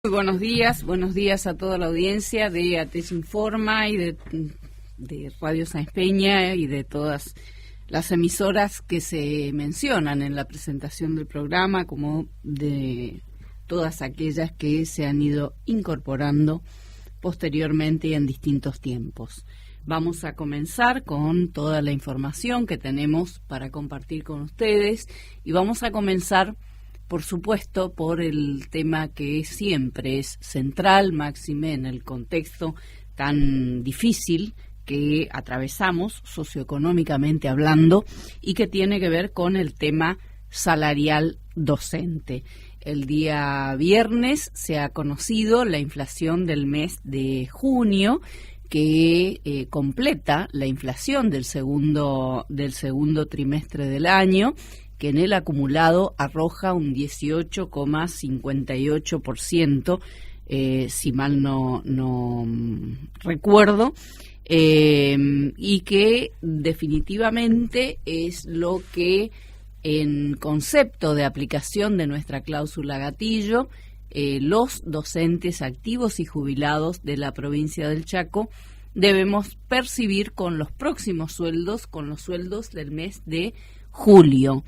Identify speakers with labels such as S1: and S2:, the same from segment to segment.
S1: Muy buenos días a toda la audiencia de ATECH Informa y de Radio Sáenz Peña y de todas las emisoras que se mencionan en la presentación del programa, como de todas aquellas que se han ido incorporando posteriormente y en distintos tiempos. Vamos a comenzar con toda la información que tenemos para compartir con ustedes y vamos a comenzar, por supuesto, por el tema que siempre es central, máxime en el contexto tan difícil que atravesamos socioeconómicamente hablando y que tiene que ver con el tema salarial docente. El día viernes se ha conocido la inflación del mes de junio, que completa la inflación del segundo trimestre del año, que en el acumulado arroja un 18,58%, si mal no recuerdo, y que definitivamente es lo que, en concepto de aplicación de nuestra cláusula gatillo, los docentes activos y jubilados de la provincia del Chaco debemos percibir con los próximos sueldos, con los sueldos del mes de julio.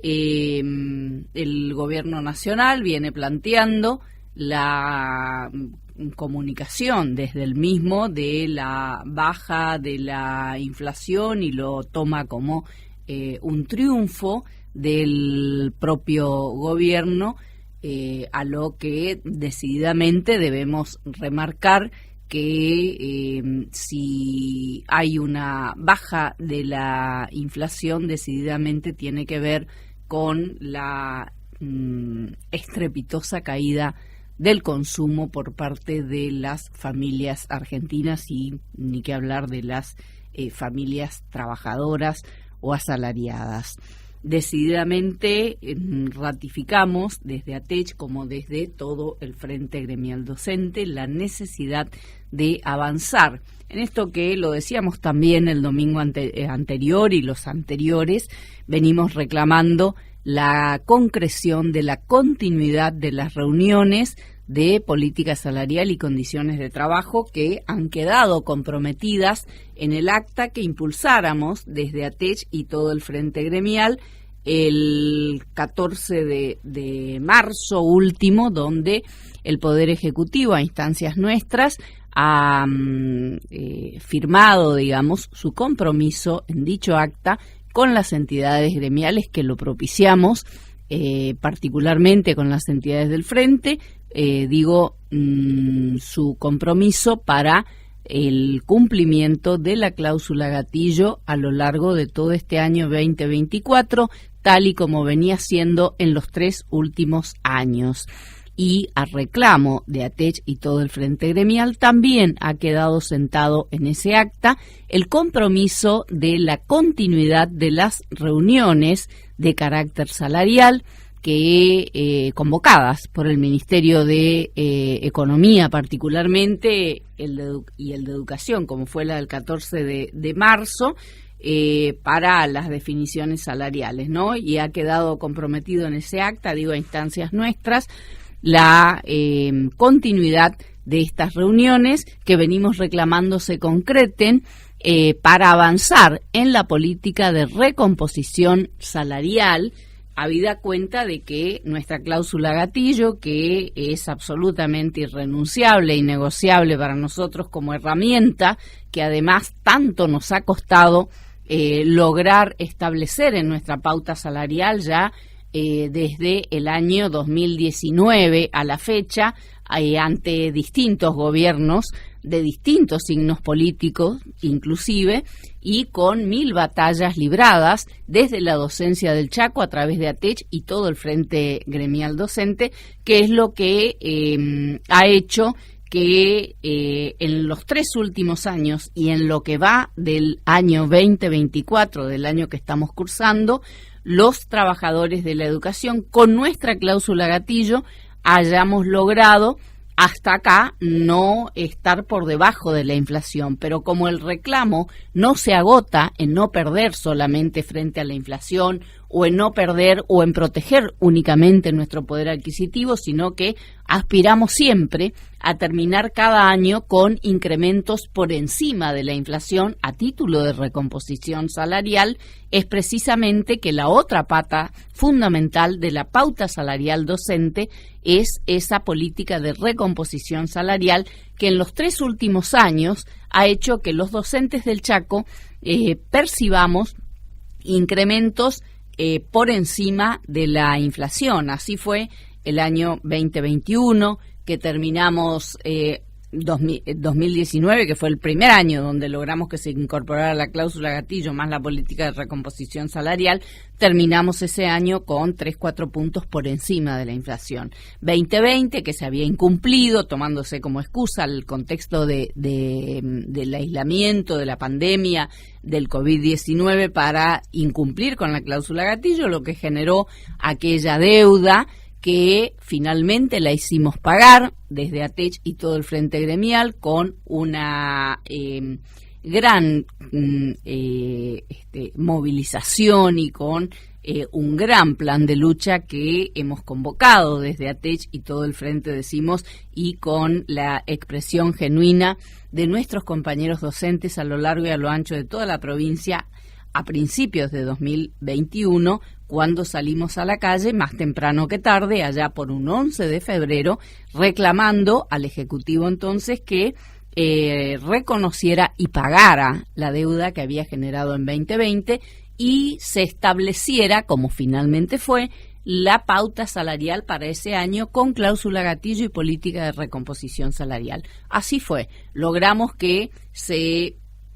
S1: El gobierno nacional viene planteando la comunicación desde el mismo de la baja de la inflación y lo toma como un triunfo del propio gobierno, a lo que decididamente debemos remarcar que si hay una baja de la inflación, decididamente tiene que ver con la estrepitosa caída del consumo por parte de las familias argentinas y ni que hablar de las familias trabajadoras o asalariadas. Decididamente ratificamos desde ATECH como desde todo el Frente Gremial Docente la necesidad de avanzar en esto que lo decíamos también el domingo anterior y los anteriores. Venimos reclamando la concreción de la continuidad de las reuniones de política salarial y condiciones de trabajo que han quedado comprometidas en el acta que impulsáramos desde ATECH y todo el Frente Gremial el 14 de marzo último, donde el Poder Ejecutivo, a instancias nuestras, ha firmado, digamos, su compromiso en dicho acta con las entidades gremiales que lo propiciamos, particularmente con las entidades del Frente, su compromiso para el cumplimiento de la cláusula gatillo a lo largo de todo este año 2024, tal y como venía siendo en los 3 últimos años. Y a reclamo de ATECH y todo el Frente Gremial también ha quedado sentado en ese acta el compromiso de la continuidad de las reuniones de carácter salarial que convocadas por el Ministerio de Economía particularmente y el de Educación, como fue la del 14 de marzo, para las definiciones salariales, ¿no? Y ha quedado comprometido en ese acta, a instancias nuestras, la continuidad de estas reuniones que venimos reclamando se concreten para avanzar en la política de recomposición salarial, habida cuenta de que nuestra cláusula gatillo, que es absolutamente irrenunciable y negociable para nosotros como herramienta, que además tanto nos ha costado lograr establecer en nuestra pauta salarial ya desde el año 2019 a la fecha, ante distintos gobiernos de distintos signos políticos inclusive, y con 1000 batallas libradas desde la docencia del Chaco a través de ATECH y todo el Frente Gremial Docente, que es lo que ha hecho que en los 3 últimos años y en lo que va del año 2024, del año que estamos cursando, los trabajadores de la educación, con nuestra cláusula gatillo, hayamos logrado hasta acá no estar por debajo de la inflación, pero como el reclamo no se agota en no perder solamente frente a la inflación o en no perder o en proteger únicamente nuestro poder adquisitivo, sino que aspiramos siempre a terminar cada año con incrementos por encima de la inflación a título de recomposición salarial, es precisamente que la otra pata fundamental de la pauta salarial docente es esa política de recomposición salarial que en los 3 últimos años ha hecho que los docentes del Chaco percibamos incrementos por encima de la inflación. Así fue el año 2021, que terminamos 2019, que fue el primer año donde logramos que se incorporara la cláusula gatillo más la política de recomposición salarial. Terminamos ese año con 3-4 puntos por encima de la inflación. 2020, que se había incumplido, tomándose como excusa el contexto del aislamiento, de la pandemia, del COVID-19 para incumplir con la cláusula gatillo, lo que generó aquella deuda que finalmente la hicimos pagar desde ATECH y todo el Frente Gremial con una gran movilización y con un gran plan de lucha que hemos convocado desde ATECH y todo el Frente, decimos, y con la expresión genuina de nuestros compañeros docentes a lo largo y a lo ancho de toda la provincia a principios de 2021, cuando salimos a la calle, más temprano que tarde, allá por un 11 de febrero, reclamando al Ejecutivo entonces que reconociera y pagara la deuda que había generado en 2020 y se estableciera, como finalmente fue, la pauta salarial para ese año con cláusula gatillo y política de recomposición salarial. Así fue, logramos que se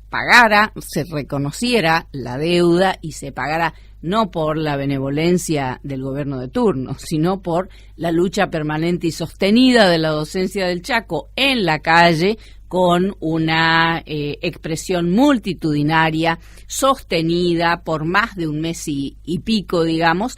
S1: pagara, se reconociera la deuda y se pagara no por la benevolencia del gobierno de turno, sino por la lucha permanente y sostenida de la docencia del Chaco en la calle, con una expresión multitudinaria sostenida por más de un mes y pico, digamos,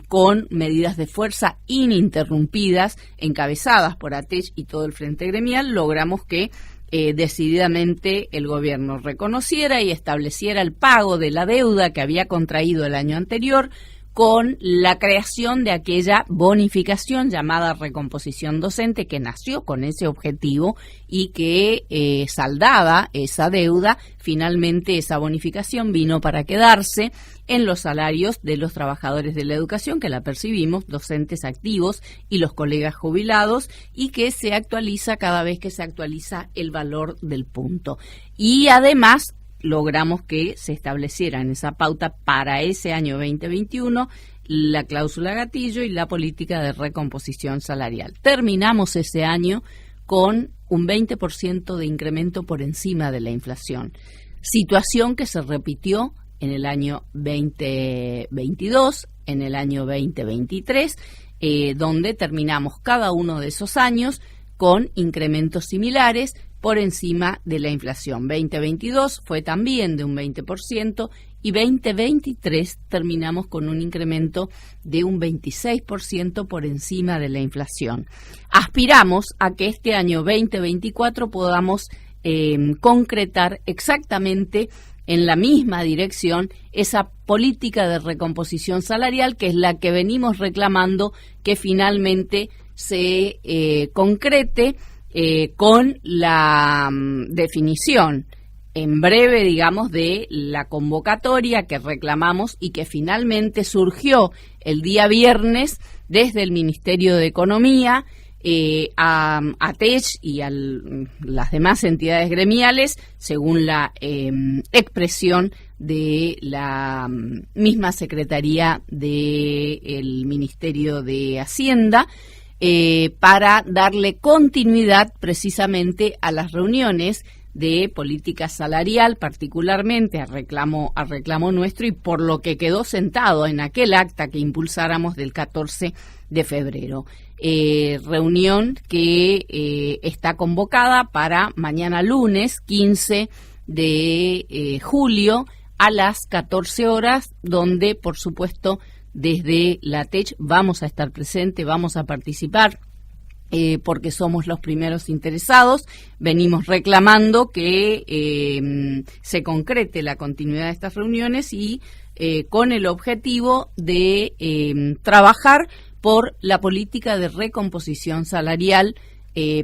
S1: con medidas de fuerza ininterrumpidas encabezadas por ATECH y todo el Frente Gremial. Logramos que decididamente el gobierno reconociera y estableciera el pago de la deuda que había contraído el año anterior con la creación de aquella bonificación llamada recomposición docente, que nació con ese objetivo y que saldada esa deuda, finalmente esa bonificación vino para quedarse en los salarios de los trabajadores de la educación, que la percibimos, docentes activos y los colegas jubilados, y que se actualiza cada vez que se actualiza el valor del punto. Y además logramos que se estableciera en esa pauta para ese año 2021 la cláusula gatillo y la política de recomposición salarial. Terminamos ese año con un 20% de incremento por encima de la inflación, situación que se repitió en el año 2022, en el año 2023, donde terminamos cada uno de esos años con incrementos similares por encima de la inflación. 2022 fue también de un 20% y 2023 terminamos con un incremento de un 26% por encima de la inflación. Aspiramos a que este año 2024 podamos concretar exactamente en la misma dirección esa política de recomposición salarial, que es la que venimos reclamando que finalmente se concrete con la definición en breve, digamos, de la convocatoria que reclamamos y que finalmente surgió el día viernes desde el Ministerio de Economía a ATECH y a las demás entidades gremiales, según la expresión de la misma Secretaría del Ministerio de Hacienda, para darle continuidad precisamente a las reuniones de política salarial, particularmente a reclamo nuestro, y por lo que quedó sentado en aquel acta que impulsáramos del 14 de febrero. Reunión que está convocada para mañana lunes 15 de julio a las 14 horas, donde por supuesto desde la ATECH vamos a estar presentes, vamos a participar porque somos los primeros interesados. Venimos reclamando que se concrete la continuidad de estas reuniones y con el objetivo de trabajar por la política de recomposición salarial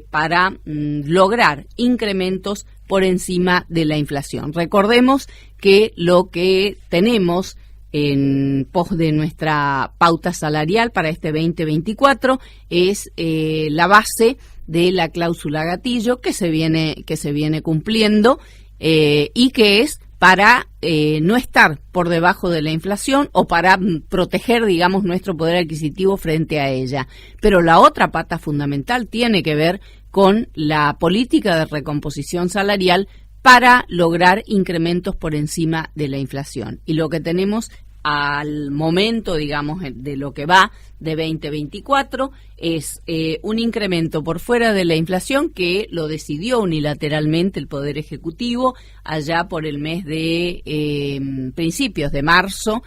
S1: para lograr incrementos por encima de la inflación. Recordemos que lo que tenemos en pos de nuestra pauta salarial para este 2024 es la base de la cláusula gatillo que se viene cumpliendo y que es para no estar por debajo de la inflación o para proteger, digamos, nuestro poder adquisitivo frente a ella. Pero la otra pata fundamental tiene que ver con la política de recomposición salarial para lograr incrementos por encima de la inflación. Y lo que tenemos al momento, digamos, de lo que va de 2024 es un incremento por fuera de la inflación que lo decidió unilateralmente el Poder Ejecutivo allá por el mes de principios de marzo,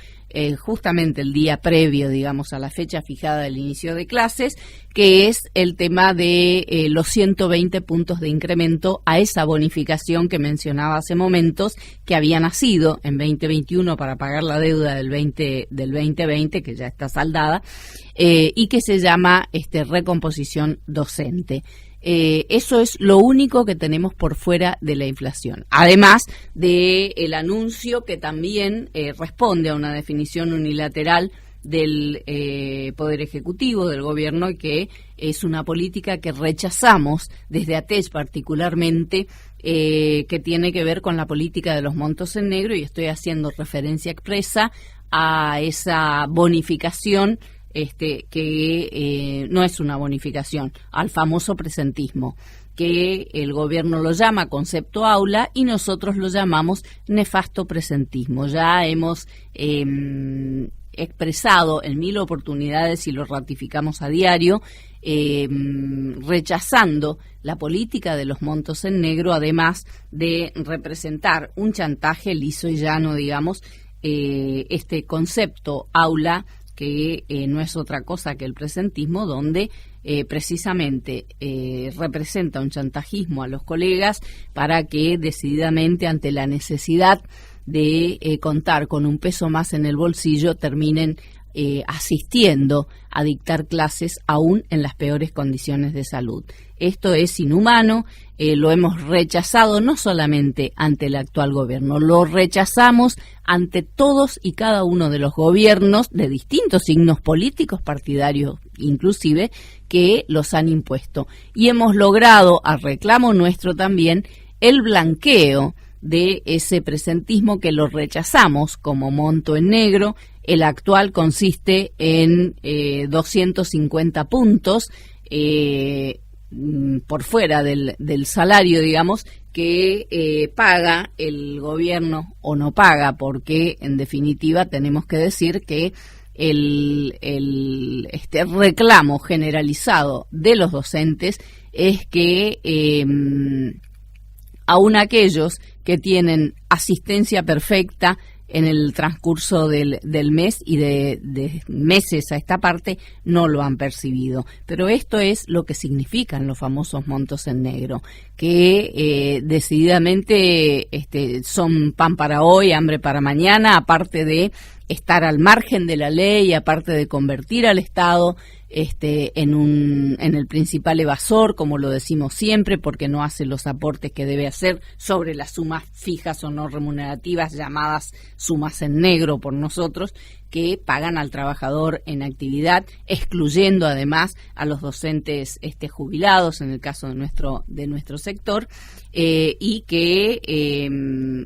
S1: justamente el día previo, digamos, a la fecha fijada del inicio de clases, que es el tema de los 120 puntos de incremento a esa bonificación que mencionaba hace momentos, que había nacido en 2021 para pagar la deuda del 2020, que ya está saldada, y que se llama recomposición docente. Eso es lo único que tenemos por fuera de la inflación. Además del anuncio que también responde a una definición unilateral del Poder Ejecutivo, del Gobierno, y que es una política que rechazamos desde ATECH particularmente, que tiene que ver con la política de los montos en negro, y estoy haciendo referencia expresa a esa bonificación que no es una bonificación, al famoso presentismo, que el gobierno lo llama concepto aula y nosotros lo llamamos nefasto presentismo. Ya hemos expresado en 1000 oportunidades y lo ratificamos a diario, rechazando la política de los montos en negro, además de representar un chantaje liso y llano, digamos, este concepto aula, que no es otra cosa que el presentismo, donde precisamente representa un chantajismo a los colegas para que decididamente, ante la necesidad de contar con un peso más en el bolsillo, terminen asistiendo a dictar clases aún en las peores condiciones de salud. Esto es inhumano, lo hemos rechazado no solamente ante el actual gobierno, lo rechazamos ante todos y cada uno de los gobiernos de distintos signos políticos, partidarios inclusive, que los han impuesto. Y hemos logrado, a reclamo nuestro también, el blanqueo de ese presentismo que lo rechazamos como monto en negro. El actual consiste en 250 puntos por fuera del salario, digamos, que paga el gobierno o no paga, porque en definitiva tenemos que decir que este reclamo generalizado de los docentes es que aún aquellos que tienen asistencia perfecta en el transcurso del mes y de meses a esta parte no lo han percibido. Pero esto es lo que significan los famosos montos en negro, que decididamente son pan para hoy, hambre para mañana, aparte de estar al margen de la ley, aparte de convertir al Estado en el principal evasor, como lo decimos siempre, porque no hace los aportes que debe hacer sobre las sumas fijas o no remunerativas, llamadas sumas en negro por nosotros, que pagan al trabajador en actividad, excluyendo además a los docentes jubilados en el caso de nuestro sector, y que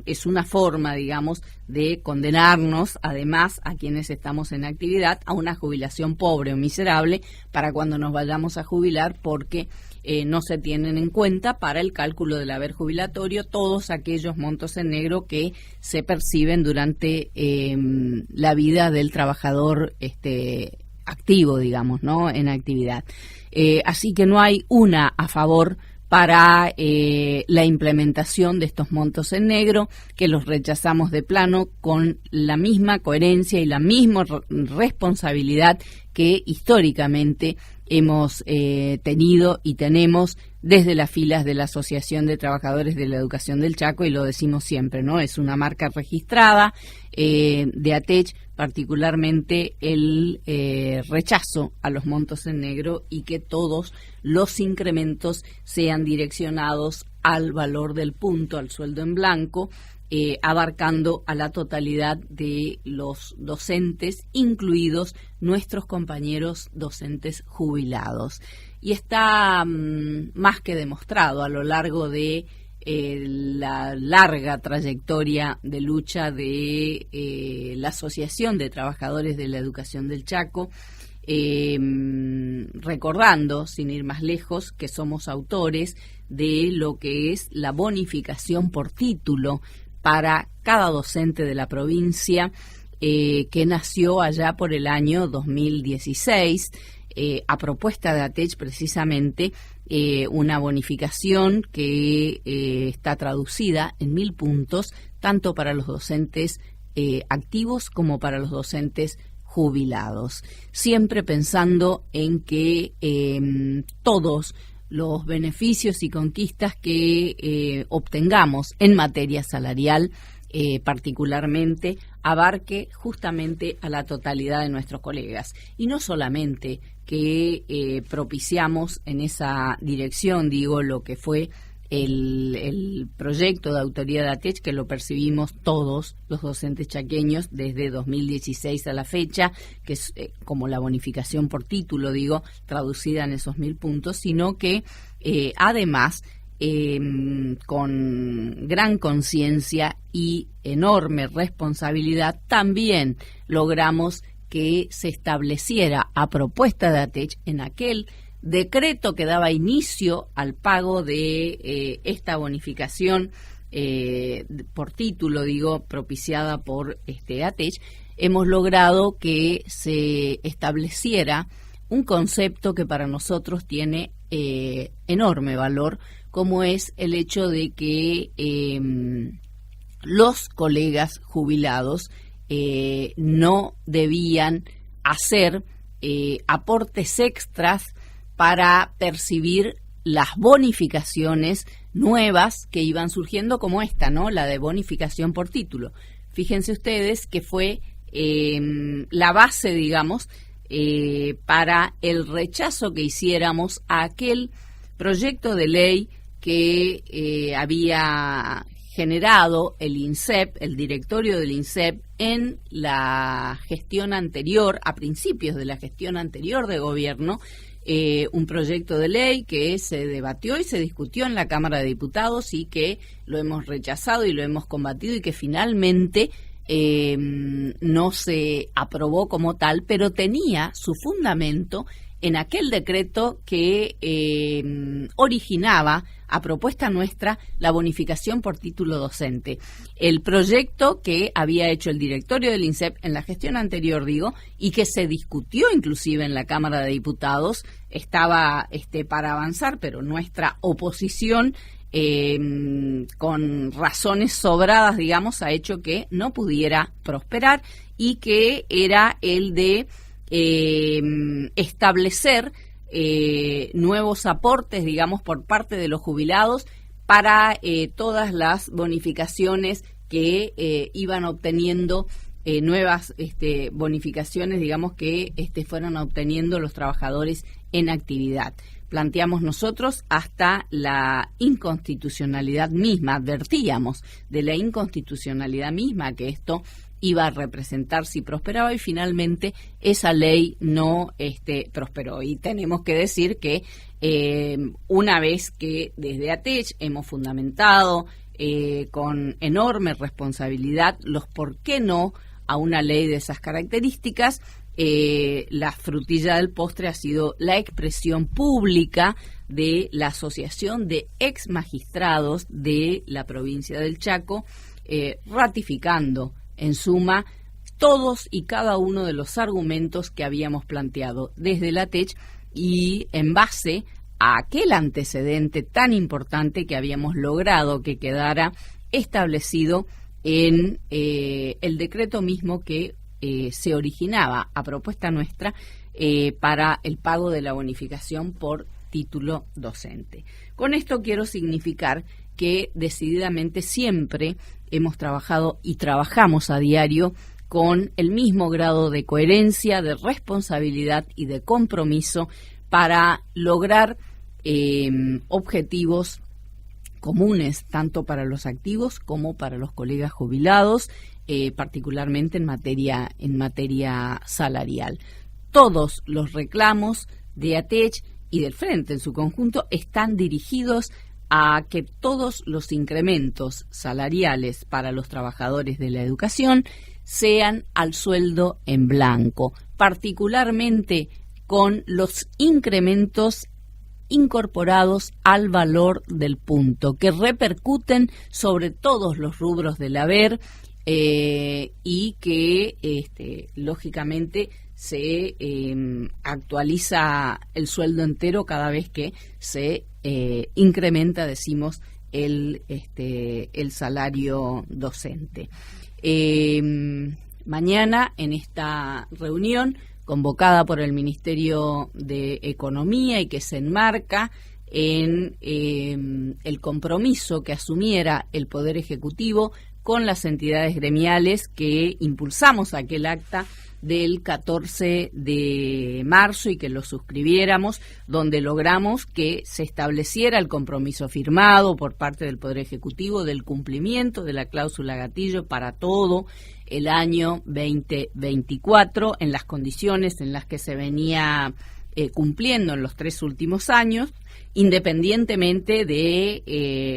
S1: es una forma, digamos, de condenarnos además a quienes estamos en actividad a una jubilación pobre o miserable para cuando nos vayamos a jubilar, porque no se tienen en cuenta para el cálculo del haber jubilatorio todos aquellos montos en negro que se perciben durante la vida del trabajador activo, digamos, ¿no? En actividad. Así que no hay una a favor para la implementación de estos montos en negro, que los rechazamos de plano con la misma coherencia y la misma responsabilidad que históricamente hemos tenido y tenemos desde las filas de la Asociación de Trabajadores de la Educación del Chaco, y lo decimos siempre, ¿no? Es una marca registrada de ATECH, particularmente el rechazo a los montos en negro, y que todos los incrementos sean direccionados al valor del punto, al sueldo en blanco, abarcando a la totalidad de los docentes, incluidos nuestros compañeros docentes jubilados. Y está más que demostrado a lo largo de la larga trayectoria de lucha de la Asociación de Trabajadores de la Educación del Chaco, recordando, sin ir más lejos, que somos autores de lo que es la bonificación por título para cada docente de la provincia, que nació allá por el año 2016, a propuesta de ATECH precisamente, una bonificación que está traducida en 1.000 puntos, tanto para los docentes activos como para los docentes jubilados, siempre pensando en que todos los beneficios y conquistas que obtengamos en materia salarial, particularmente, abarque justamente a la totalidad de nuestros colegas. Y no solamente que propiciamos en esa dirección, digo, lo que fue el proyecto de autoría de ATECH, que lo percibimos todos los docentes chaqueños desde 2016 a la fecha, que es como la bonificación por título, digo, traducida en esos 1.000 puntos, sino que además, con gran conciencia y enorme responsabilidad, también logramos que se estableciera, a propuesta de ATECH, en aquel decreto que daba inicio al pago de esta bonificación por título, digo, propiciada por ATECH, hemos logrado que se estableciera un concepto que para nosotros tiene enorme valor, como es el hecho de que los colegas jubilados no debían hacer aportes extras para percibir las bonificaciones nuevas que iban surgiendo, como esta, ¿no? La de bonificación por título. Fíjense ustedes que fue la base, digamos, para el rechazo que hiciéramos a aquel proyecto de ley que había generado el INSEP, el directorio del INSEP, en la gestión anterior, a principios de la gestión anterior de gobierno, un proyecto de ley que se debatió y se discutió en la Cámara de Diputados y que lo hemos rechazado y lo hemos combatido, y que finalmente no se aprobó como tal, pero tenía su fundamento en aquel decreto que originaba, a propuesta nuestra, la bonificación por título docente. El proyecto que había hecho el directorio del INSEP en la gestión anterior, digo, y que se discutió inclusive en la Cámara de Diputados, estaba para avanzar, pero nuestra oposición, con razones sobradas, digamos, ha hecho que no pudiera prosperar, y que era el de establecer nuevos aportes, digamos, por parte de los jubilados para todas las bonificaciones que iban obteniendo, nuevas bonificaciones, digamos, que fueron obteniendo los trabajadores en actividad. Planteamos nosotros hasta la inconstitucionalidad misma, advertíamos de la inconstitucionalidad misma que esto iba a representar si prosperaba, y finalmente esa ley no prosperó. Y tenemos que decir que una vez que desde ATECH hemos fundamentado con enorme responsabilidad los por qué no a una ley de esas características, la frutilla del postre ha sido la expresión pública de la Asociación de Ex Magistrados de la provincia del Chaco, ratificando en suma todos y cada uno de los argumentos que habíamos planteado desde la ATECH, y en base a aquel antecedente tan importante que habíamos logrado que quedara establecido en el decreto mismo que se originaba a propuesta nuestra para el pago de la bonificación por título docente. Con esto quiero significar que decididamente siempre hemos trabajado y trabajamos a diario con el mismo grado de coherencia, de responsabilidad y de compromiso para lograr objetivos comunes tanto para los activos como para los colegas jubilados, particularmente en materia salarial. Todos los reclamos de ATECH y del Frente en su conjunto están dirigidos a que todos los incrementos salariales para los trabajadores de la educación sean al sueldo en blanco, particularmente con los incrementos incorporados al valor del punto, que repercuten sobre todos los rubros del haber y que lógicamente se actualiza el sueldo entero cada vez que se incrementa, decimos, el salario docente. Mañana, en esta reunión convocada por el Ministerio de Economía y que se enmarca en el compromiso que asumiera el Poder Ejecutivo con las entidades gremiales que impulsamos aquel acta del 14 de marzo y que lo suscribiéramos, donde logramos que se estableciera el compromiso firmado por parte del Poder Ejecutivo del cumplimiento de la cláusula gatillo para todo el año 2024 en las condiciones en las que se venía cumpliendo en los 3 últimos años, independientemente de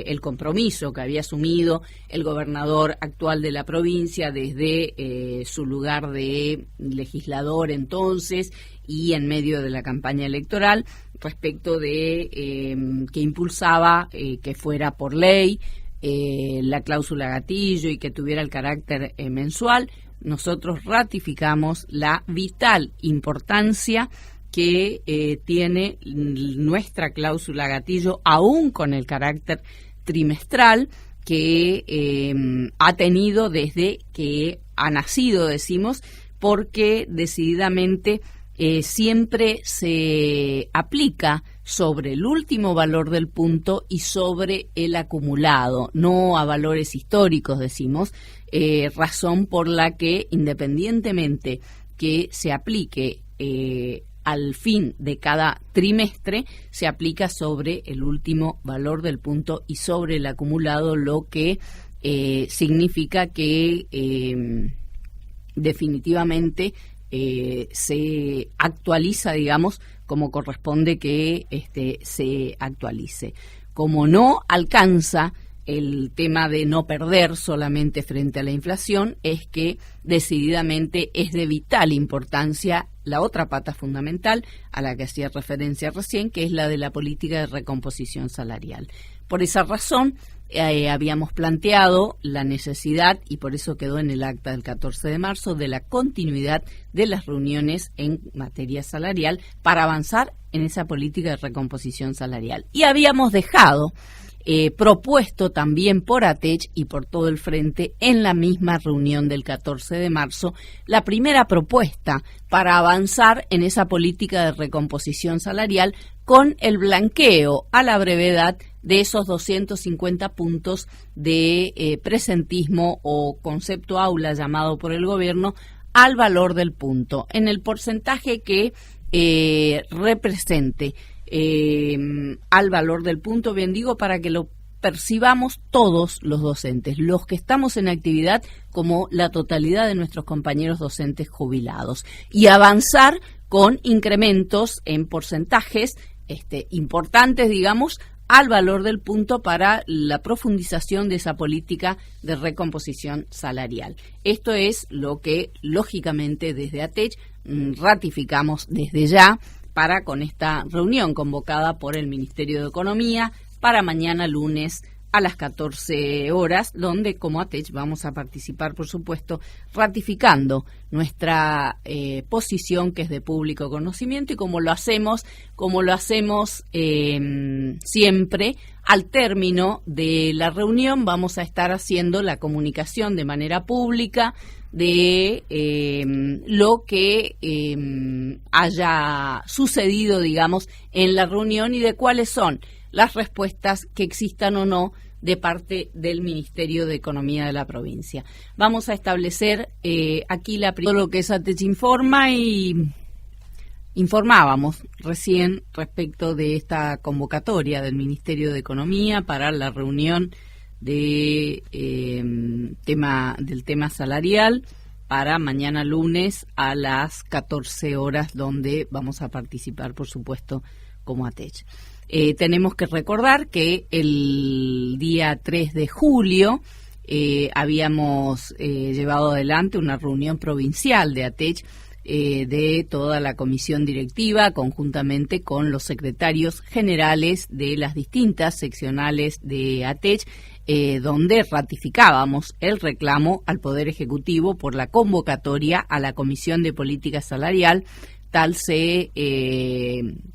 S1: el compromiso que había asumido el gobernador actual de la provincia desde su lugar de legislador entonces y en medio de la campaña electoral respecto de que impulsaba que fuera por ley la cláusula gatillo y que tuviera el carácter mensual. Nosotros ratificamos la vital importancia que tiene nuestra cláusula gatillo, aún con el carácter trimestral que ha tenido desde que ha nacido, decimos, porque decididamente siempre se aplica sobre el último valor del punto y sobre el acumulado, no a valores históricos, decimos, razón por la que independientemente que se aplique al fin de cada trimestre, se aplica sobre el último valor del punto y sobre el acumulado, lo que significa que definitivamente se actualiza, digamos, como corresponde que se actualice. Como no alcanza el tema de no perder solamente frente a la inflación, es que decididamente es de vital importancia la otra pata fundamental a la que hacía referencia recién, que es la de la política de recomposición salarial. Por esa razón, habíamos planteado la necesidad, y por eso quedó en el acta del 14 de marzo, de la continuidad de las reuniones en materia salarial para avanzar en esa política de recomposición salarial. Y habíamos dejado propuesto también por ATECH y por todo el Frente en la misma reunión del 14 de marzo la primera propuesta para avanzar en esa política de recomposición salarial con el blanqueo a la brevedad de esos 250 puntos de presentismo o concepto aula llamado por el gobierno al valor del punto, en el porcentaje que represente al valor del punto, bien digo, para que lo percibamos todos los docentes, los que estamos en actividad como la totalidad de nuestros compañeros docentes jubilados, y avanzar con incrementos en porcentajes importantes, digamos, al valor del punto para la profundización de esa política de recomposición salarial. Esto es lo que, lógicamente, desde ATECH ratificamos desde ya para con esta reunión convocada por el Ministerio de Economía para mañana lunes a las 14 horas, donde como ATECH vamos a participar, por supuesto, ratificando nuestra posición, que es de público conocimiento, y como lo hacemos siempre, al término de la reunión vamos a estar haciendo la comunicación de manera pública de lo que haya sucedido, digamos, en la reunión, y de cuáles son las respuestas que existan o no de parte del Ministerio de Economía de la provincia. Vamos a establecer aquí todo lo que es ATECH Informa, y informábamos recién respecto de esta convocatoria del Ministerio de Economía para la reunión del tema salarial para mañana lunes a las 14 horas, donde vamos a participar, por supuesto, como ATECH. Tenemos que recordar que el día 3 de julio habíamos llevado adelante una reunión provincial de ATECH, de toda la comisión directiva, conjuntamente con los secretarios generales de las distintas seccionales de ATECH, donde ratificábamos el reclamo al Poder Ejecutivo por la convocatoria a la Comisión de Política Salarial, tal se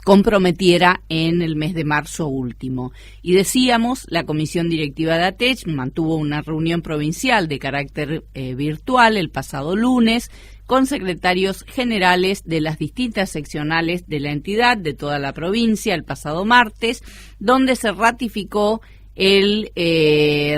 S1: comprometiera en el mes de marzo último. Y decíamos, la Comisión Directiva de ATECH mantuvo una reunión provincial de carácter virtual el pasado lunes, con secretarios generales de las distintas seccionales de la entidad de toda la provincia el pasado martes, donde se ratificó el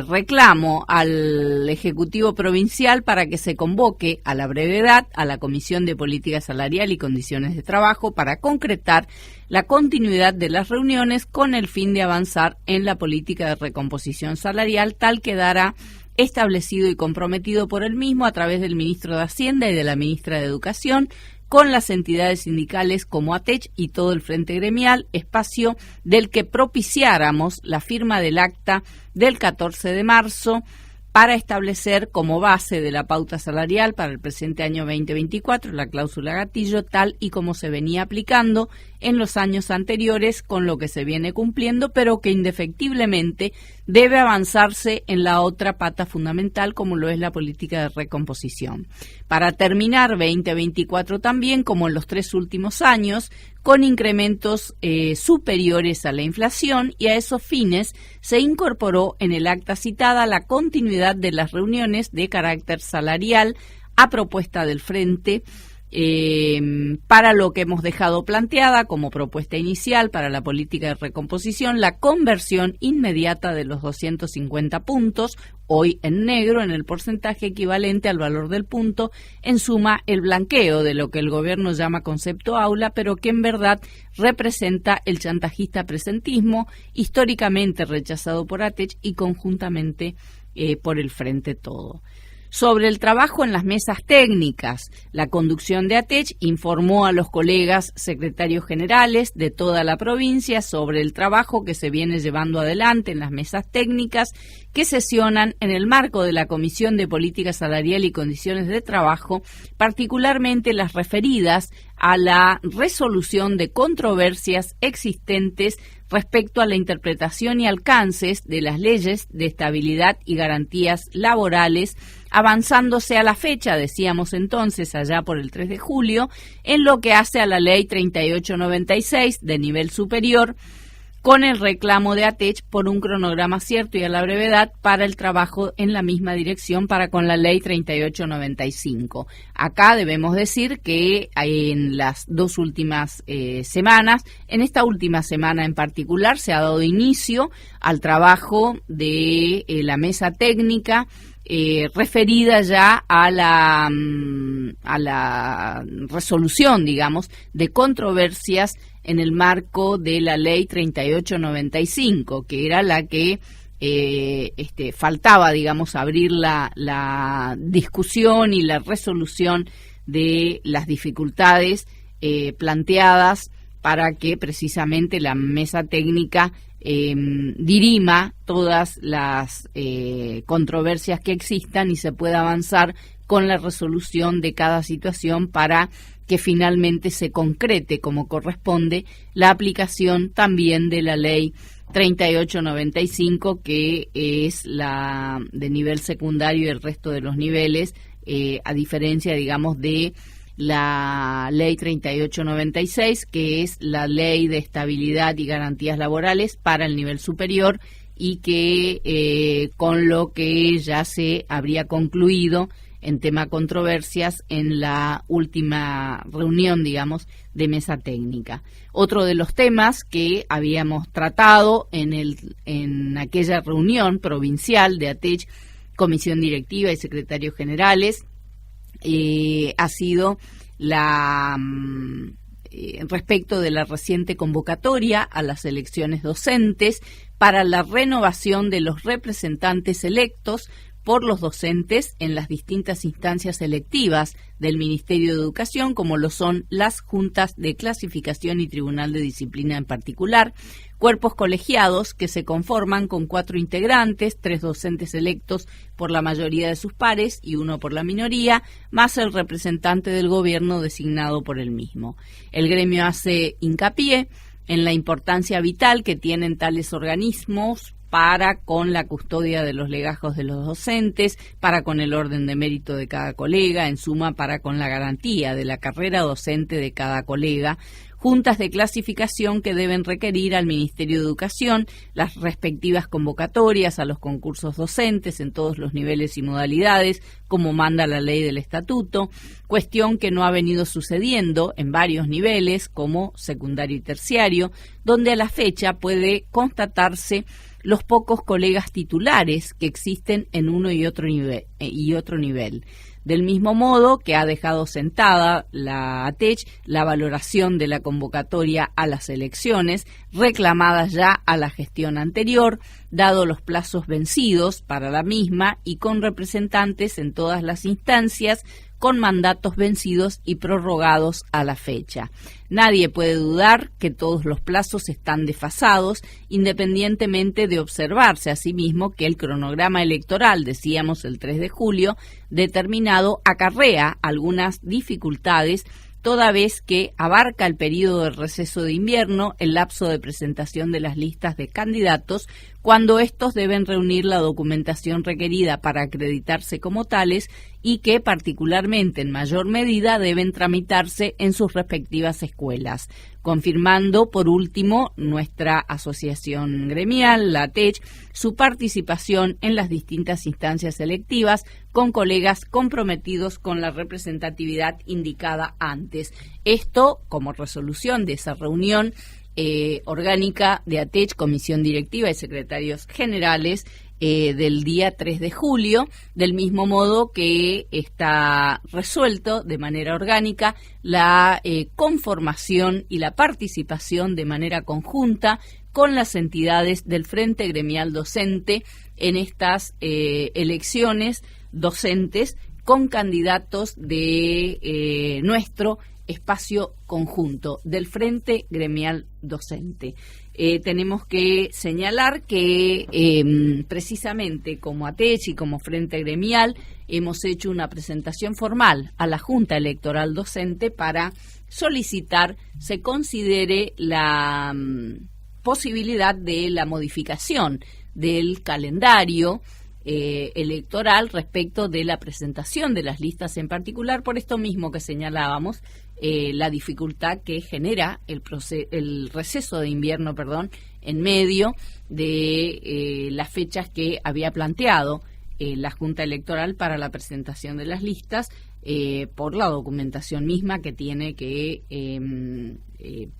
S1: reclamo al Ejecutivo Provincial para que se convoque a la brevedad a la Comisión de Política Salarial y Condiciones de Trabajo para concretar la continuidad de las reuniones con el fin de avanzar en la política de recomposición salarial, tal quedará establecido y comprometido por él mismo a través del ministro de Hacienda y de la ministra de Educación, con las entidades sindicales como ATECH y todo el Frente Gremial, espacio del que propiciáramos la firma del acta del 14 de marzo para establecer como base de la pauta salarial para el presente año 2024 la cláusula gatillo, tal y como se venía aplicando en los años anteriores, con lo que se viene cumpliendo, pero que indefectiblemente debe avanzarse en la otra pata fundamental, como lo es la política de recomposición. Para terminar 2024 también, como en los 3 últimos años, con incrementos superiores a la inflación, y a esos fines se incorporó en el acta citada la continuidad de las reuniones de carácter salarial a propuesta del Frente, para lo que hemos dejado planteada como propuesta inicial para la política de recomposición, la conversión inmediata de los 250 puntos, hoy en negro, en el porcentaje equivalente al valor del punto, en suma el blanqueo de lo que el gobierno llama concepto aula, pero que en verdad representa el chantajista presentismo, históricamente rechazado por ATECH y conjuntamente por el Frente Todo. Sobre el trabajo en las mesas técnicas, la conducción de ATECH informó a los colegas secretarios generales de toda la provincia sobre el trabajo que se viene llevando adelante en las mesas técnicas que sesionan en el marco de la Comisión de Política Salarial y Condiciones de Trabajo, particularmente las referidas a la resolución de controversias existentes respecto a la interpretación y alcances de las leyes de estabilidad y garantías laborales, avanzándose a la fecha, decíamos entonces, allá por el 3 de julio, en lo que hace a la Ley 3896 de nivel superior, con el reclamo de ATECH por un cronograma cierto y a la brevedad para el trabajo en la misma dirección para con la Ley 3895. Acá debemos decir que en las 2 últimas semanas, en esta última semana en particular, se ha dado inicio al trabajo de la mesa técnica referida ya a la resolución, digamos, de controversias en el marco de la Ley 3895, que era la que faltaba, digamos, abrir la discusión y la resolución de las dificultades planteadas para que precisamente la mesa técnica dirima todas las controversias que existan y se pueda avanzar con la resolución de cada situación para que finalmente se concrete como corresponde la aplicación también de la ley 3895, que es la de nivel secundario y el resto de los niveles, a diferencia, digamos, de la ley 3896, que es la ley de estabilidad y garantías laborales para el nivel superior, y que con lo que ya se habría concluido en tema controversias en la última reunión, digamos, de mesa técnica. Otro de los temas que habíamos tratado en aquella reunión provincial de ATECH, Comisión Directiva y Secretarios Generales, ha sido respecto de la reciente convocatoria a las elecciones docentes para la renovación de los representantes electos por los docentes en las distintas instancias electivas del Ministerio de Educación, como lo son las juntas de clasificación y tribunal de disciplina en particular, cuerpos colegiados que se conforman con 4 integrantes, 3 docentes electos por la mayoría de sus pares y 1 por la minoría, más el representante del gobierno designado por el mismo. El gremio hace hincapié en la importancia vital que tienen tales organismos para con la custodia de los legajos de los docentes, para con el orden de mérito de cada colega, en suma, para con la garantía de la carrera docente de cada colega, juntas de clasificación que deben requerir al Ministerio de Educación las respectivas convocatorias a los concursos docentes en todos los niveles y modalidades, como manda la ley del estatuto, cuestión que no ha venido sucediendo en varios niveles, como secundario y terciario, donde a la fecha puede constatarse los pocos colegas titulares que existen en uno y otro nivel. Del mismo modo que ha dejado sentada la ATECH la valoración de la convocatoria a las elecciones, reclamadas ya a la gestión anterior, dado los plazos vencidos para la misma y con representantes en todas las instancias, con mandatos vencidos y prorrogados a la fecha. Nadie puede dudar que todos los plazos están desfasados, independientemente de observarse asimismo que el cronograma electoral, decíamos el 3 de julio, determinado acarrea algunas dificultades, toda vez que abarca el periodo de receso de invierno, el lapso de presentación de las listas de candidatos, cuando estos deben reunir la documentación requerida para acreditarse como tales y que particularmente en mayor medida deben tramitarse en sus respectivas escuelas. Confirmando, por último, nuestra asociación gremial, la ATECH, su participación en las distintas instancias electivas con colegas comprometidos con la representatividad indicada antes. Esto como resolución de esa reunión orgánica de ATECH, Comisión Directiva y Secretarios Generales, del día 3 de julio, del mismo modo que está resuelto de manera orgánica la conformación y la participación de manera conjunta con las entidades del Frente Gremial Docente en estas elecciones docentes con candidatos de nuestro espacio conjunto del Frente Gremial Docente. Tenemos que señalar que precisamente como ATECH y como Frente Gremial hemos hecho una presentación formal a la Junta Electoral Docente para solicitar se considere la posibilidad de la modificación del calendario electoral respecto de la presentación de las listas en particular, por esto mismo que señalábamos, la dificultad que genera el receso de invierno, en medio de las fechas que había planteado la Junta Electoral para la presentación de las listas, por la documentación misma que tiene que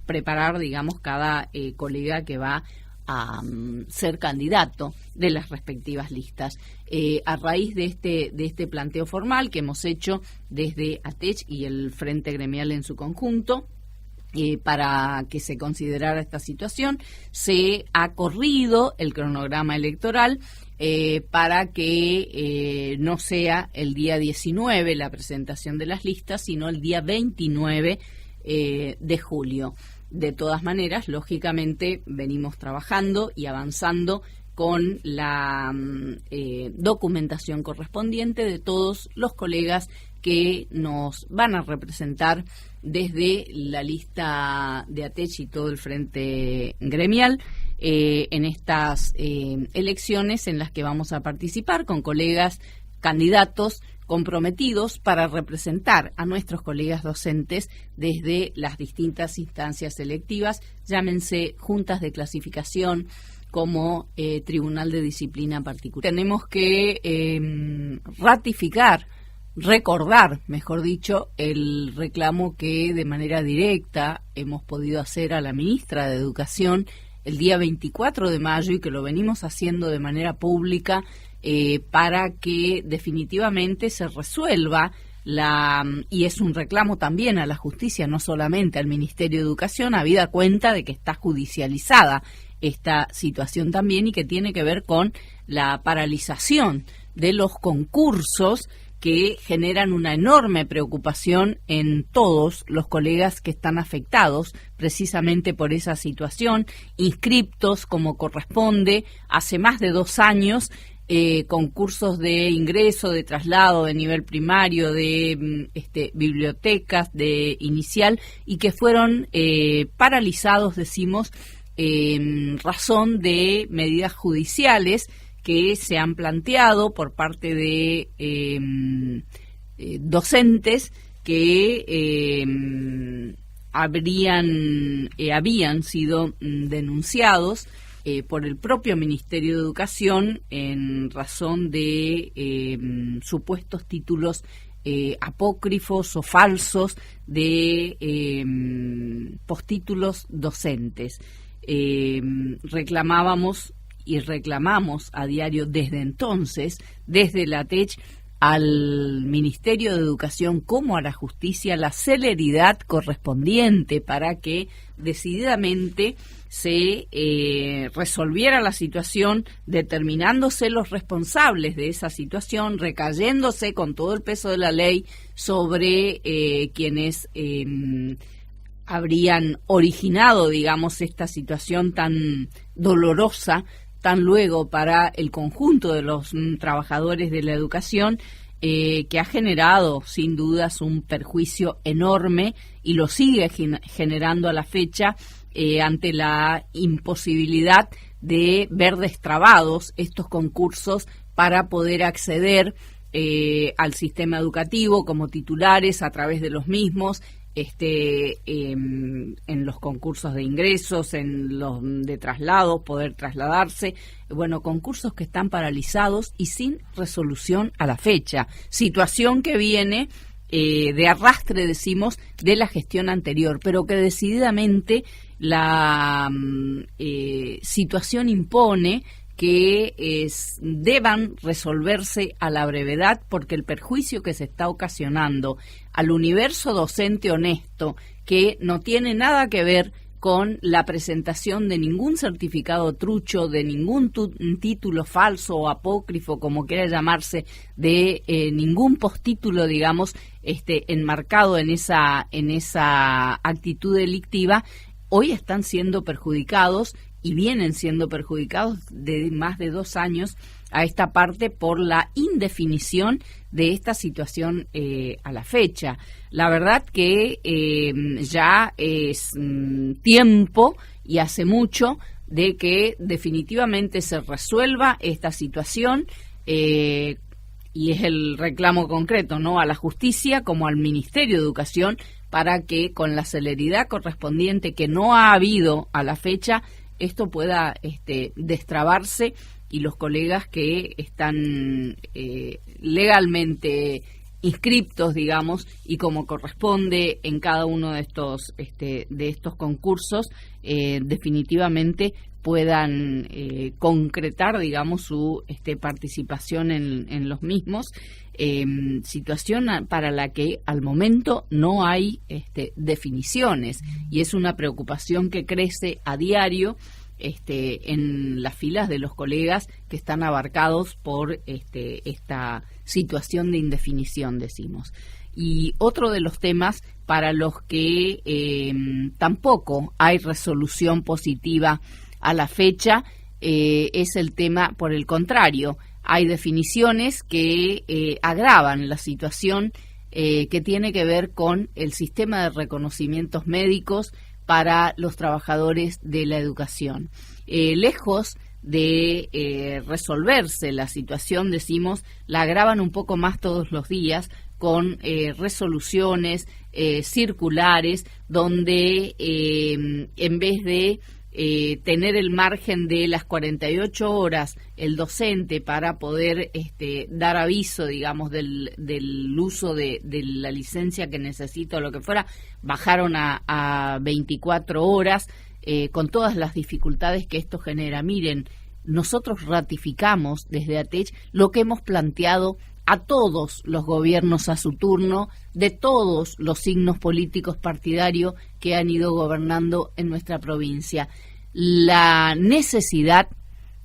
S1: preparar, digamos, cada colega que va a ser candidato de las respectivas listas. A raíz de este planteo formal que hemos hecho desde ATECH y el Frente Gremial en su conjunto, para que se considerara esta situación, se ha corrido el cronograma electoral para que no sea el día 19 la presentación de las listas, sino el día 29 de julio. De todas maneras, lógicamente, venimos trabajando y avanzando con la documentación correspondiente de todos los colegas que nos van a representar desde la lista de ATECH y todo el frente gremial en estas elecciones en las que vamos a participar con colegas candidatos comprometidos para representar a nuestros colegas docentes desde las distintas instancias selectivas, llámense juntas de clasificación como Tribunal de Disciplina particular. Tenemos que recordar, mejor dicho, el reclamo que de manera directa hemos podido hacer a la ministra de Educación el día 24 de mayo y que lo venimos haciendo de manera pública para que definitivamente se resuelva y es un reclamo también a la justicia, no solamente al Ministerio de Educación, habida cuenta de que está judicializada esta situación también y que tiene que ver con la paralización de los concursos que generan una enorme preocupación en todos los colegas que están afectados precisamente por esa situación, inscriptos como corresponde hace más de 2 años, concursos de ingreso, de traslado de nivel primario, de bibliotecas, de inicial, y que fueron paralizados, decimos, en razón de medidas judiciales que se han planteado por parte de docentes que habían sido denunciados por el propio Ministerio de Educación en razón de supuestos títulos apócrifos o falsos de postítulos docentes. Reclamábamos y reclamamos a diario desde entonces, desde la ATECH, al Ministerio de Educación como a la justicia, la celeridad correspondiente para que decididamente se resolviera la situación, determinándose los responsables de esa situación, recayéndose con todo el peso de la ley sobre quienes habrían originado, digamos, esta situación tan dolorosa, tan luego para el conjunto de los trabajadores de la educación, que ha generado sin dudas un perjuicio enorme y lo sigue generando a la fecha ante la imposibilidad de ver destrabados estos concursos para poder acceder al sistema educativo como titulares a través de los mismos, en los concursos de ingresos, en los de traslados, poder trasladarse, bueno, concursos que están paralizados y sin resolución a la fecha, situación que viene de arrastre, decimos, de la gestión anterior, pero que decididamente la situación impone que deban resolverse a la brevedad porque el perjuicio que se está ocasionando al universo docente honesto, que no tiene nada que ver con la presentación de ningún certificado trucho, de ningún título falso o apócrifo, como quiera llamarse, de ningún postítulo, digamos, enmarcado en esa actitud delictiva, hoy están siendo perjudicados y vienen siendo perjudicados de más de 2 años a esta parte por la indefinición de esta situación a la fecha. La verdad que ya es tiempo y hace mucho de que definitivamente se resuelva esta situación y es el reclamo concreto, ¿no?, a la justicia como al Ministerio de Educación para que con la celeridad correspondiente que no ha habido a la fecha esto pueda destrabarse y los colegas que están legalmente inscriptos, digamos, y como corresponde en cada uno de estos concursos, definitivamente puedan concretar, digamos, su participación en los mismos, situación para la que al momento no hay definiciones y es una preocupación que crece a diario en las filas de los colegas que están abarcados por esta situación de indefinición, decimos. Y otro de los temas para los que tampoco hay resolución positiva a la fecha es el tema, por el contrario, hay definiciones que agravan la situación que tiene que ver con el sistema de reconocimientos médicos para los trabajadores de la educación. Lejos de resolverse la situación, decimos, la agravan un poco más todos los días con resoluciones circulares donde en vez de tener el margen de las 48 horas el docente para poder dar aviso, digamos, del uso de la licencia que necesita o lo que fuera, bajaron a 24 horas, con todas las dificultades que esto genera. Miren, nosotros ratificamos desde ATECH lo que hemos planteado a todos los gobiernos a su turno, de todos los signos políticos partidarios que han ido gobernando en nuestra provincia. La necesidad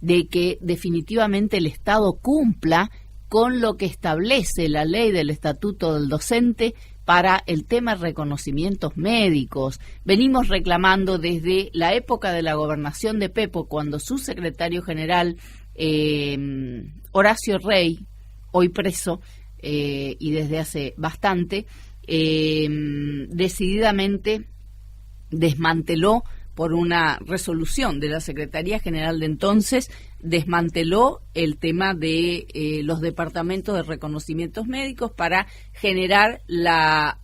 S1: de que definitivamente el Estado cumpla con lo que establece la ley del Estatuto del Docente para el tema de reconocimientos médicos. Venimos reclamando desde la época de la gobernación de Pepo, cuando su secretario general, Horacio Rey, hoy preso, y desde hace bastante, decididamente desmanteló, por una resolución de la Secretaría General de entonces, desmanteló el tema de los departamentos de reconocimientos médicos para generar la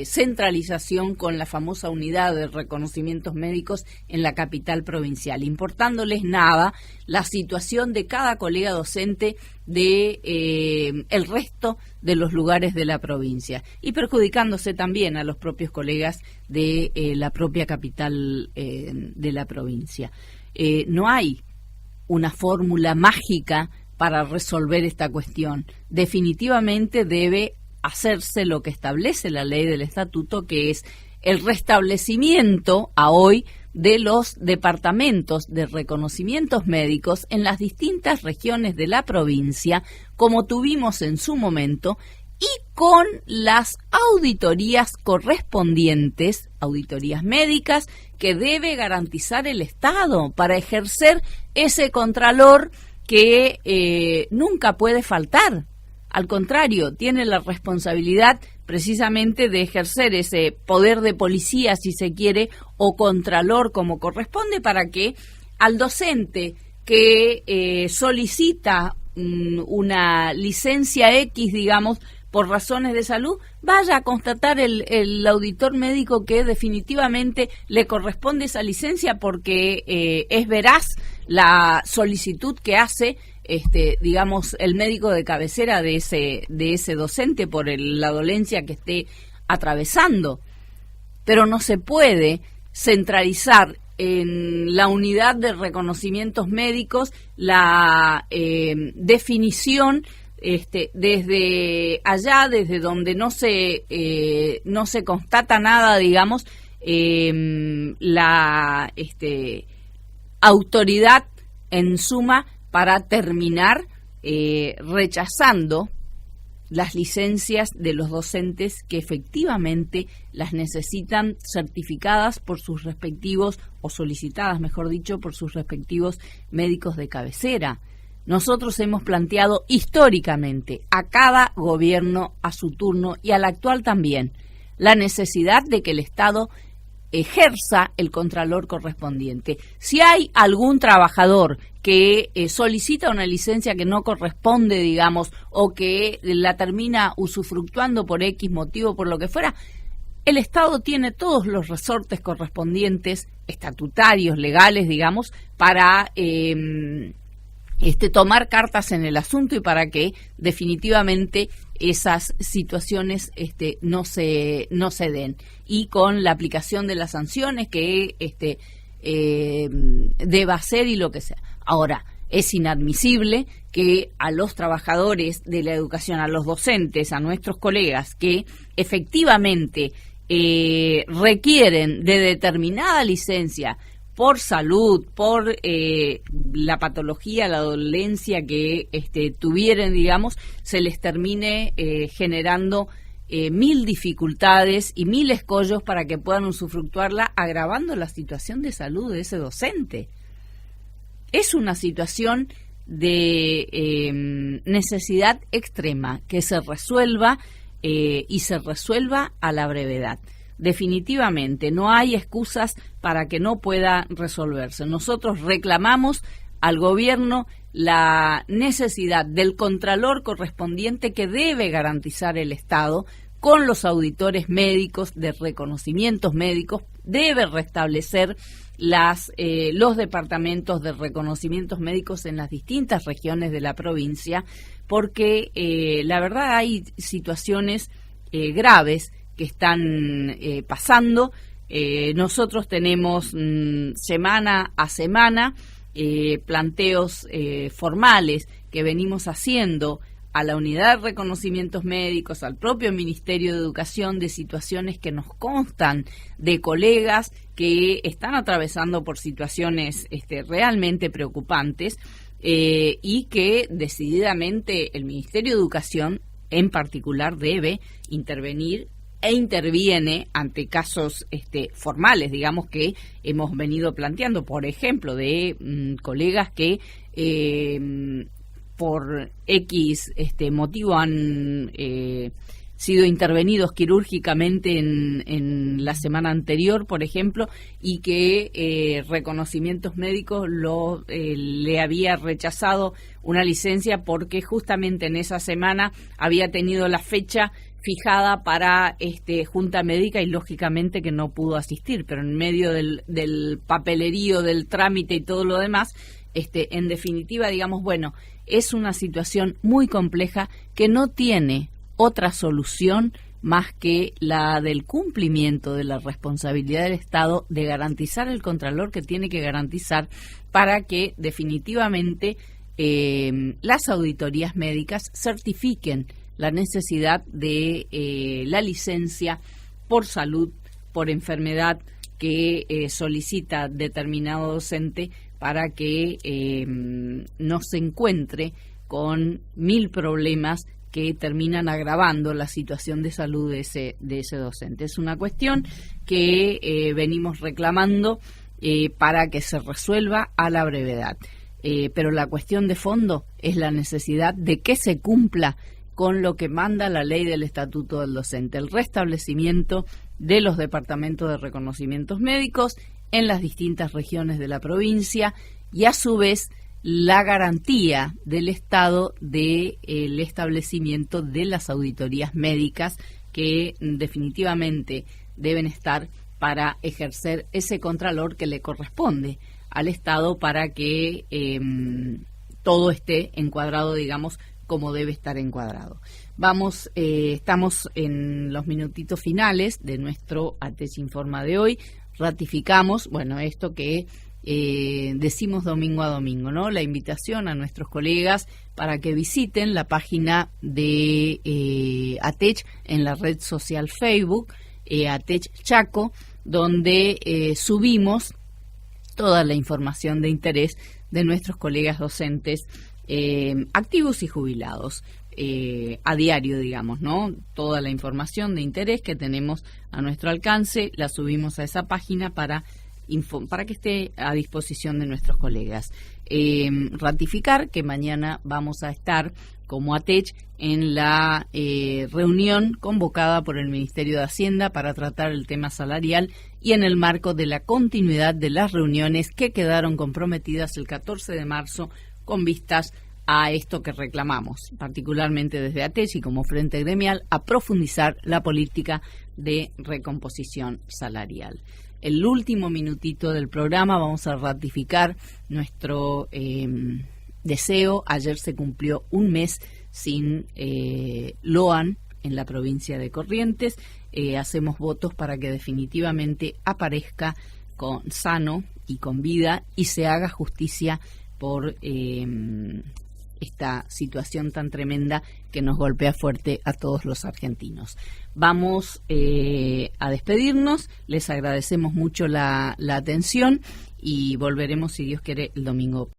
S1: centralización con la famosa unidad de reconocimientos médicos en la capital provincial, importándoles nada la situación de cada colega docente de el resto de los lugares de la provincia y perjudicándose también a los propios colegas de la propia capital de la provincia. No hay una fórmula mágica para resolver esta cuestión. Definitivamente debe hacerse lo que establece la ley del estatuto, que es el restablecimiento a hoy de los departamentos de reconocimientos médicos en las distintas regiones de la provincia, como tuvimos en su momento, y con las auditorías correspondientes, auditorías médicas, que debe garantizar el Estado para ejercer ese contralor que nunca puede faltar. Al contrario, tiene la responsabilidad precisamente de ejercer ese poder de policía, si se quiere, o contralor como corresponde, para que al docente que solicita una licencia X, digamos, por razones de salud, vaya a constatar el auditor médico que definitivamente le corresponde esa licencia porque es veraz la solicitud que hace digamos, el médico de cabecera de ese docente por la dolencia que esté atravesando. Pero no se puede centralizar en la unidad de reconocimientos médicos la definición desde allá, desde donde no se constata nada, digamos, la autoridad en suma, para terminar rechazando las licencias de los docentes que efectivamente las necesitan certificadas por sus respectivos, o solicitadas, mejor dicho, por sus respectivos médicos de cabecera. Nosotros hemos planteado históricamente a cada gobierno a su turno y al actual también la necesidad de que el Estado ejerza el contralor correspondiente. Si hay algún trabajador que solicita una licencia que no corresponde, digamos, o que la termina usufructuando por X motivo, por lo que fuera, el Estado tiene todos los resortes correspondientes, estatutarios, legales, digamos, para tomar cartas en el asunto y para que definitivamente esas situaciones no se den, y con la aplicación de las sanciones que deba hacer y lo que sea. Ahora, es inadmisible que a los trabajadores de la educación, a los docentes, a nuestros colegas que efectivamente requieren de determinada licencia por salud, por la patología, la dolencia que tuvieran, digamos, se les termine generando mil dificultades y mil escollos para que puedan usufructuarla, agravando la situación de salud de ese docente. es una situación de necesidad extrema que se resuelva y se resuelva a la brevedad. Definitivamente, no hay excusas para que no pueda resolverse. Nosotros reclamamos al gobierno la necesidad del contralor correspondiente que debe garantizar el Estado con los auditores médicos de reconocimientos médicos, debe restablecer los departamentos de reconocimientos médicos en las distintas regiones de la provincia, porque la verdad hay situaciones graves que están pasando. Nosotros tenemos semana a semana planteos formales que venimos haciendo a la Unidad de Reconocimientos Médicos, al propio Ministerio de Educación, de situaciones que nos constan de colegas que están atravesando por situaciones realmente preocupantes y que decididamente el Ministerio de Educación en particular debe intervenir e interviene ante casos formales, digamos, que hemos venido planteando, por ejemplo, de colegas que por X motivo han sido intervenidos quirúrgicamente en la semana anterior, por ejemplo, y que reconocimientos médicos le había rechazado una licencia porque justamente en esa semana había tenido la fecha fijada para junta médica y lógicamente que no pudo asistir, pero en medio del papelerío, del trámite y todo lo demás, en definitiva, digamos, bueno, es una situación muy compleja que no tiene otra solución más que la del cumplimiento de la responsabilidad del Estado de garantizar el contralor que tiene que garantizar para que definitivamente las auditorías médicas certifiquen la necesidad de la licencia por salud, por enfermedad que solicita determinado docente para que no se encuentre con 1000 problemas que terminan agravando la situación de salud de ese docente. Es una cuestión que venimos reclamando para que se resuelva a la brevedad. Pero la cuestión de fondo es la necesidad de que se cumpla con lo que manda la ley del Estatuto del Docente, el restablecimiento de los departamentos de reconocimientos médicos en las distintas regiones de la provincia y a su vez la garantía del Estado del establecimiento de las auditorías médicas que definitivamente deben estar para ejercer ese contralor que le corresponde al Estado para que todo esté encuadrado, digamos, como debe estar encuadrado. Estamos en los minutitos finales de nuestro ATECH Informa de hoy. Ratificamos, bueno, esto que decimos domingo a domingo, ¿no? La invitación a nuestros colegas para que visiten la página de ATECH en la red social Facebook, ATECH Chaco, donde subimos toda la información de interés de nuestros colegas docentes activos y jubilados. A diario, digamos, ¿no? Toda la información de interés que tenemos a nuestro alcance la subimos a esa página para que esté a disposición de nuestros colegas. Ratificar que mañana vamos a estar como ATECH en la reunión convocada por el Ministerio de Hacienda para tratar el tema salarial y en el marco de la continuidad de las reuniones que quedaron comprometidas el 14 de marzo con vistas a esto que reclamamos, particularmente desde ATECH y como Frente Gremial, a profundizar la política de recomposición salarial. El último minutito del programa vamos a ratificar nuestro deseo. Ayer se cumplió un mes sin LOAN en la provincia de Corrientes. Hacemos votos para que definitivamente aparezca sano y con vida y se haga justicia por esta situación tan tremenda que nos golpea fuerte a todos los argentinos. Vamos a despedirnos, les agradecemos mucho la atención y volveremos, si Dios quiere, el domingo.